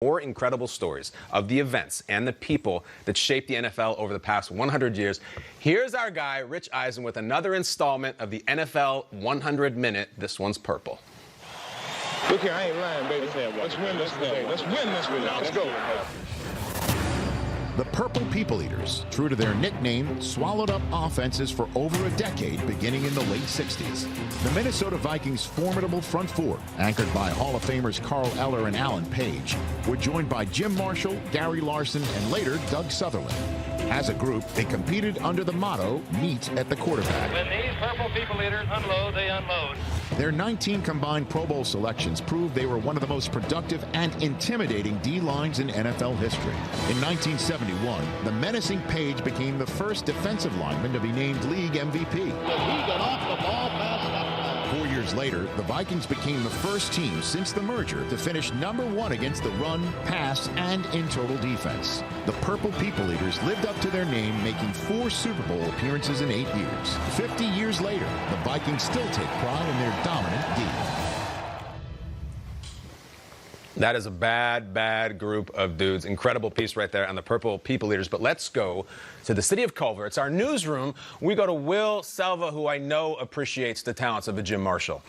More incredible stories of the events and the people that shaped the NFL over the past 100 years. Here's our guy, Rich Eisen, with another installment of the NFL 100 Minute. This one's purple. Look here, I ain't lying, baby. Let's win this today. Let's win this today. Let's go. The Purple People Eaters, true to their nickname, swallowed up offenses for over a decade, beginning in the late 60s. The Minnesota Vikings' formidable front four, anchored by Hall of Famers Carl Eller and Alan Page, were joined by Jim Marshall, Gary Larson, and later Doug Sutherland. As a group, they competed under the motto, meet at the quarterback. When these Purple People Eaters unload, they unload. Their 19 combined Pro Bowl selections proved they were one of the most productive and intimidating D-lines in NFL history. In 1971, the menacing Page became the first defensive lineman to be named league MVP. He got off the ball fast. 4 years later, the Vikings became the first team since the merger to finish #1 against the run, pass, and in total defense. The Purple People Eaters lived up to their name, making 4 Super Bowl appearances in 8 years. 50 years later, the Vikings still take pride in their dominant D. That is a bad group of dudes. Incredible piece right there on the Purple People Eaters. But let's go to the city of Culver. It's our newsroom. We go to Will Selva, who I know appreciates the talents of a Jim Marshall.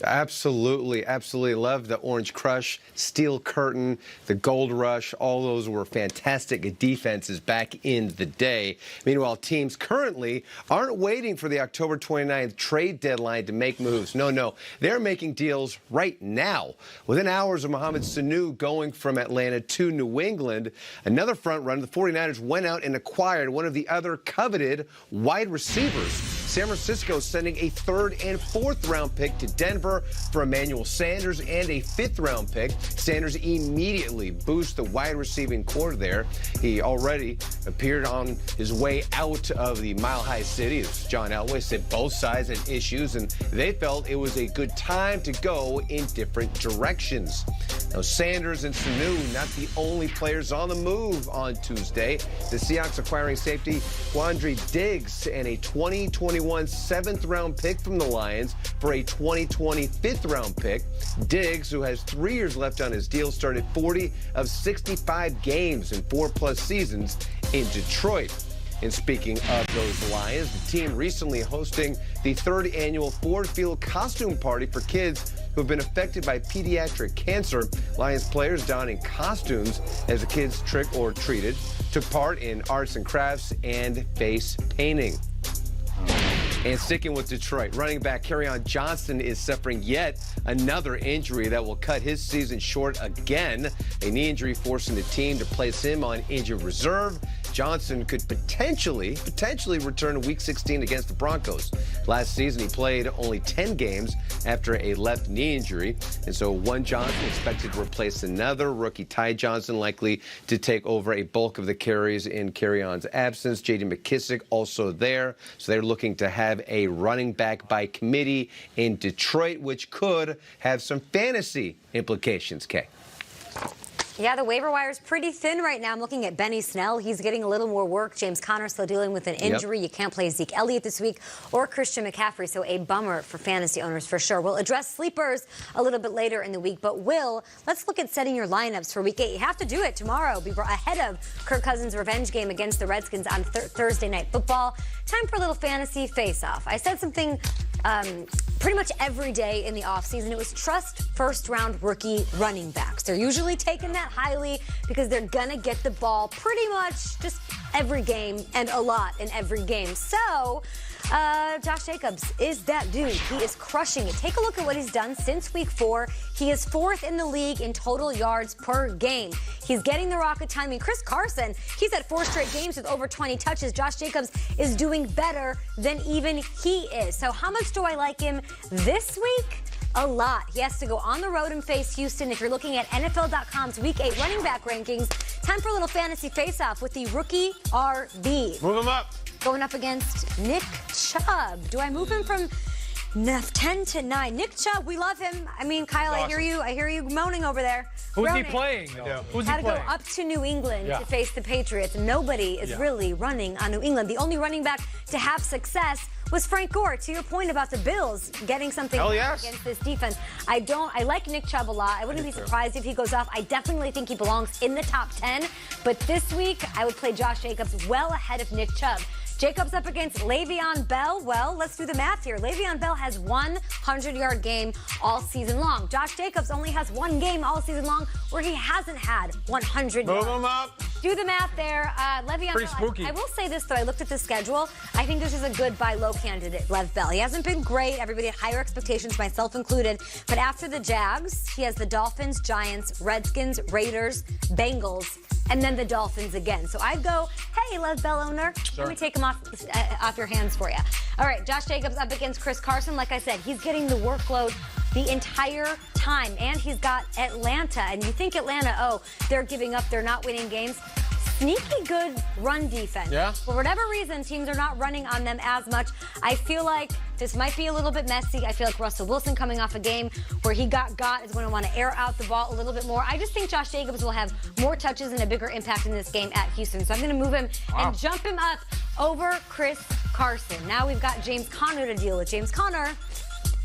Absolutely, absolutely. Love the Orange Crush, Steel Curtain, the Gold Rush. All those were fantastic defenses back in the day. Meanwhile, teams currently aren't waiting for the October 29th trade deadline to make moves. No. They're making deals right now. Within hours of Mohamed Sanu going from Atlanta to New England, another front runner, the 49ers, went out and acquired one of the other coveted wide receivers. San Francisco sending a 3rd and 4th round pick to Denver for Emmanuel Sanders and a 5th round pick. Sanders immediately boosts the wide receiving core there. He already appeared on his way out of the Mile High City. As John Elway said, both sides had issues, and they felt it was a good time to go in different directions. Now, Sanders and Sanu, not the only players on the move on Tuesday. The Seahawks acquiring safety Quandre Diggs and a 2021 7th round pick from the Lions for a 2020 5th round pick. Diggs, who has 3 years left on his deal, started 40 of 65 games in 4+ seasons in Detroit. And speaking of those Lions, the team recently hosting the 3rd annual Ford Field costume party for kids who have been affected by pediatric cancer. Lions players donning costumes as the kids trick or treated took part in arts and crafts and face painting. And sticking with Detroit, running back Kerryon Johnson is suffering yet another injury that will cut his season short again. A knee injury forcing the team to place him on injured reserve. Johnson could potentially return to Week 16 against the Broncos. Last season, he played only 10 games after a left knee injury. And so one Johnson expected to replace another. Rookie Ty Johnson likely to take over a bulk of the carries in Kerryon's absence. J.D. McKissic also there. So they're looking to have a running back by committee in Detroit, which could have some fantasy implications, Kay. Yeah, the waiver wire is pretty thin right now. I'm looking at Benny Snell. He's getting a little more work. James Conner still dealing with an injury. You can't play Zeke Elliott this week or Christian McCaffrey, so a bummer for fantasy owners for sure. We'll address sleepers a little bit later in the week, but let's look at setting your lineups for Week 8. You have to do it tomorrow. Be ahead of Kirk Cousins' revenge game against the Redskins on Thursday Night Football. Time for a little fantasy face-off. I said something pretty much every day in the offseason. It was trust first-round rookie running backs. They're usually taking that highly because they're going to get the ball pretty much just every game and a lot in every game. So Josh Jacobs is that dude. He is crushing it. Take a look at what he's done since Week 4. He is 4th in the league in total yards per game. He's getting the rocket time. I mean, Chris Carson, he's had 4 straight games with over 20 touches. Josh Jacobs is doing better than even he is. So how much do I like him this week? A lot. He has to go on the road and face Houston. If you're looking at NFL.com's Week 8 running back rankings, time for a little fantasy face-off with the rookie RB. Move him up. Going up against Nick Chubb. Do I move him from 10 to 9? Nick Chubb, we love him. I mean, Kyle, awesome. I hear you moaning over there. Who's groaning. he playing? Who's Had he to playing? go up to New England to face the Patriots. Nobody is really running on New England. The only running back to have success was Frank Gore. To your point about the Bills getting something against this defense, I like Nick Chubb a lot. I wouldn't be surprised if he goes off. I definitely think he belongs in the top 10. But this week, I would play Josh Jacobs well ahead of Nick Chubb. Jacobs up against Le'Veon Bell. Well, let's do the math here. Le'Veon Bell has 100-yard game all season long. Josh Jacobs only has one game all season long where he hasn't had 100 yards. Move him up. Do the math there. Le'Veon Pretty Bell, spooky. I will say this, though. I looked at the schedule. I think this is a good buy low candidate, Lev Bell. He hasn't been great. Everybody had higher expectations, myself included. But after the Jags, he has the Dolphins, Giants, Redskins, Raiders, Bengals, and then the Dolphins again. So I'd go, hey, Lev Bell owner, let me take him off your hands for you. All right, Josh Jacobs up against Chris Carson. Like I said, he's getting the workload the entire time, and he's got Atlanta. And you think Atlanta, oh, they're giving up, they're not winning games. Sneaky good run defense. Yeah. For whatever reason, teams are not running on them as much. I feel like this might be a little bit messy. I feel like Russell Wilson coming off a game where he got is going to want to air out the ball a little bit more. I just think Josh Jacobs will have more touches and a bigger impact in this game at Houston. So I'm going to move him and jump him up over Chris Carson. Now we've got James Conner to deal with. James Conner,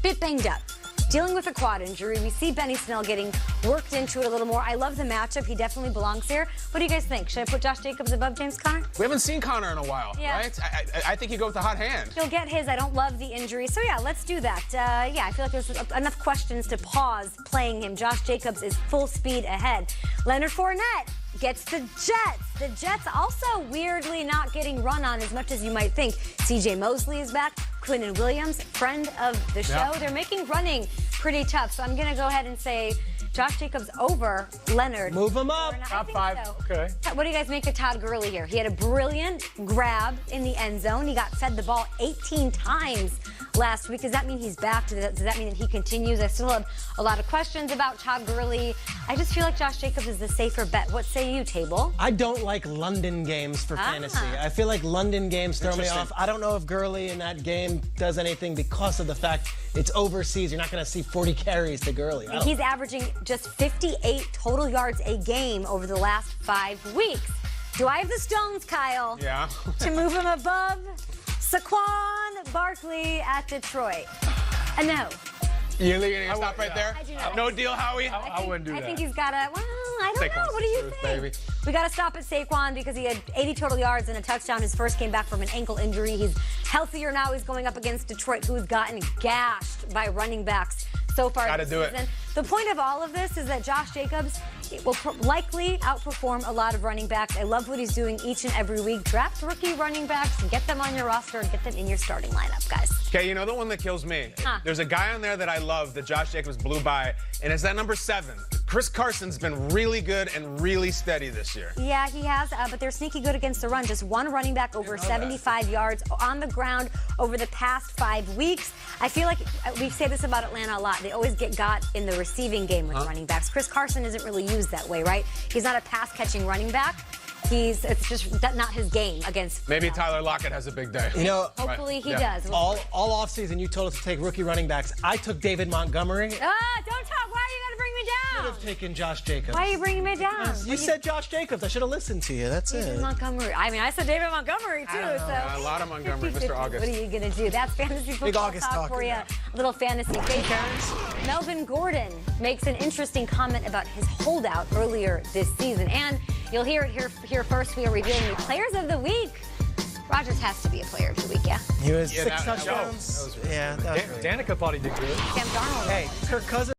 bit banged up, dealing with a quad injury. We see Benny Snell getting worked into it a little more. I love the matchup. He definitely belongs here. What do you guys think? Should I put Josh Jacobs above James Conner? We haven't seen Conner in a while, right? I think you go with the hot hand. He'll get his. I don't love the injury. So, yeah, let's do that. I feel like there's enough questions to pause playing him. Josh Jacobs is full speed ahead. Leonard Fournette gets the Jets. The Jets also weirdly not getting run on as much as you might think. C.J. Mosley is back. Quinnen Williams, friend of the show. They're making running pretty tough. So I'm going to go ahead and say Josh Jacobs over Leonard. Move him up. Top 5. So. Okay. What do you guys make of Todd Gurley here? He had a brilliant grab in the end zone. He got fed the ball 18 times last week. Does that mean he's back? Does that mean that he continues? I still have a lot of questions about Todd Gurley. I just feel like Josh Jacobs is the safer bet. What say you, Table? I don't like London games for fantasy. I feel like London games throw me off. I don't know if Gurley in that game does anything because of the fact it's overseas. You're not going to see 40 carries to Gurley. And he's averaging just 58 total yards a game over the last 5 weeks. Do I have the stones, Kyle? Yeah. To move him above Saquon Barkley at Detroit? A no. You're going to stop right there? I do not. No deal, Howie? I wouldn't do that. I think he's got a, well, I don't know. Saquon's What do you the truth, think? baby. We got to stop at Saquon because he had 80 total yards and a touchdown. His first came back from an ankle injury. He's healthier now. He's going up against Detroit, who's gotten gashed by running backs so far this season. The point of all of this is that Josh Jacobs will likely outperform a lot of running backs. I love what he's doing each and every week. Draft rookie running backs and get them on your roster and get them in your starting lineup, guys. Okay, you know the one that kills me? There's a guy on there that I love that Josh Jacobs blew by, and it's that number 7. Chris Carson's been really good and really steady this year. Yeah, he has, but they're sneaky good against the run. Just one running back over 75 yards on the ground over the past 5 weeks. I feel like we say this about Atlanta a lot. They always get got in the receiving game with running backs. Chris Carson isn't really used that way, right? He's not a pass-catching running back. It's just not his game against. Maybe Tyler Lockett has a big day. You know, Hopefully he does. all offseason you told us to take rookie running backs. I took David Montgomery. Don't talk. Why are you going to bring me I down? should have taken Josh Jacobs. Why are you bringing me down? You said Josh Jacobs. I should have listened to you. That's David it. Montgomery. I mean, I said David Montgomery too. A lot of Montgomery, Mr. August. What are you gonna do? That's fantasy football August talk talk for you. now. A little fantasy fake. Melvin Gordon makes an interesting comment about his holdout earlier this season, and you'll hear it here first. We are revealing the players of the week. Rodgers has to be a player of the week, yeah. He was Yeah, 6 that was touchdowns. Yeah, that was really Danica thought he did good. Sam Darnold. Hey, Kirk Cousins.